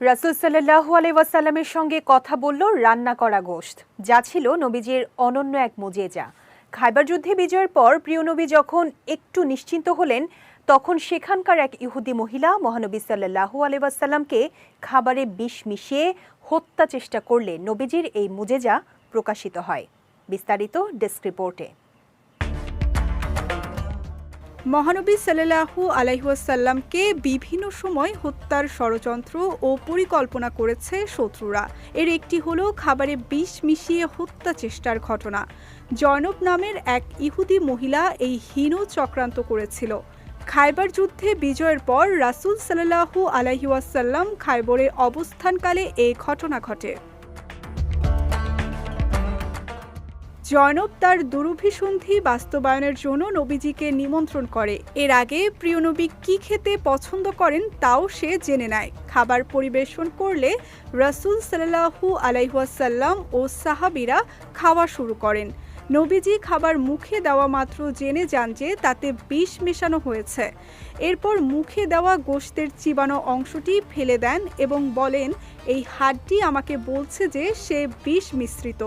রাসূল সাল্লাল্লাহু আলাইহি ওয়াসাল্লামের সঙ্গে কথা বলল রান্না করা গোশত, যা ছিল নবীজির অনন্য এক মুজিজা। খায়বার যুদ্ধে বিজয়ের পর প্রিয় নবী যখন একটু নিশ্চিন্ত হলেন, তখন সেখানকার এক ইহুদি মহিলা মহানবী সাল্লাল্লাহু আলাইহি ওয়াসাল্লামকে খাবারে বিষ মিশিয়ে হত্যা চেষ্টা করলে নবীজির এই মুজিজা প্রকাশিত হয়। বিস্তারিত ডেস্ক রিপোর্টে। মহানবী সাল্লাল্লাহু আলাইহি ওয়াসাল্লামকে বিভিন্ন সময় হত্যার ষড়যন্ত্র ও পরিকল্পনা করেছে শত্রুরা। এর একটি হলো খাবারে বিষ মিশিয়ে হত্যা চেষ্টার ঘটনা। জয়নব নামের এক ইহুদি মহিলা এই হীন চক্রান্ত করেছিল। খায়বার যুদ্ধে বিজয়ের পর রাসূল সাল্লাল্লাহু আলাইহি ওয়াসাল্লাম খায়বরে অবস্থানকালে এই ঘটনা ঘটে। জয়নব তার দুরভিসন্ধি বাস্তবায়নের জন্য নবীজিকে নিমন্ত্রণ করে। এর আগে প্রিয় নবী কি খেতে পছন্দ করেন তাও সে জেনে নেয়। খাবার পরিবেশন করলে রাসূল সাল্লাল্লাহু আলাইহি ওয়াসাল্লাম ও সাহাবীরা খাওয়া শুরু করেন। নবীজি খাবার মুখে দেওয়া মাত্র জেনে যান যে তাতে বিষ মেশানো হয়েছে। এরপর মুখে দেওয়া গোশতের চিবানো অংশটি ফেলে দেন এবং বলেন, এই হাড়টি আমাকে বলছে যে সে বিষ মিশ্রিত।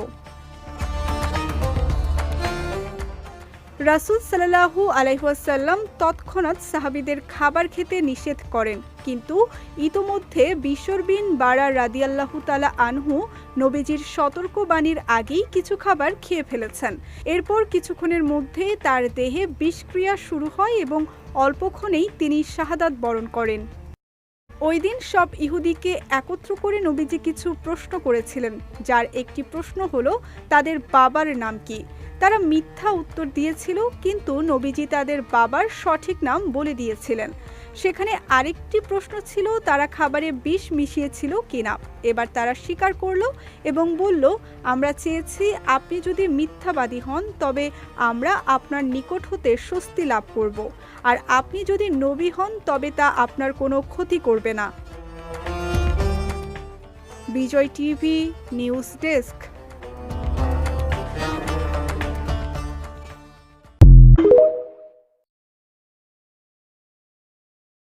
রাসূল সাল্লাল্লাহু আলাইহি ওয়াসাল্লাম তৎক্ষণাৎ সাহাবীদের খাবার খেতে নিষেধ করেন, কিন্তু ইতোমধ্যে বিশর বিন বারা রাদিয়াল্লাহু তাআলা আনহু নবীজির সতর্কবাণীর আগেই কিছু খাবার খেয়ে ফেলেছেন। এরপর কিছুক্ষণের মধ্যে তার দেহে বিষক্রিয়া শুরু হয় এবং অল্পক্ষণেই তিনি শাহাদাত বরণ করেন। ওই দিন সব ইহুদিকে একত্র করে নবীজি কিছু প্রশ্ন করেছিলেন, যার একটি প্রশ্ন হলো তাদের বাবার নাম কি। তারা মিথ্যা উত্তর দিয়েছিল, কিন্তু নবীজি তাদের বাবার সঠিক নাম বলে দিয়েছিলেন। সেখানে আরেকটি প্রশ্ন ছিল তারা খাবারে বিষ মিশিয়েছিল কিনা। এবার তারা স্বীকার করলো এবং বলল, আমরা চেয়েছি আপনি যদি মিথ্যাবাদী হন তবে আমরা আপনার নিকট হতে স্বস্তি লাভ করব, আর আপনি যদি নবী হন তবে তা আপনার কোনো ক্ষতি করবে না। বিজয় টিভি নিউজ ডেস্ক।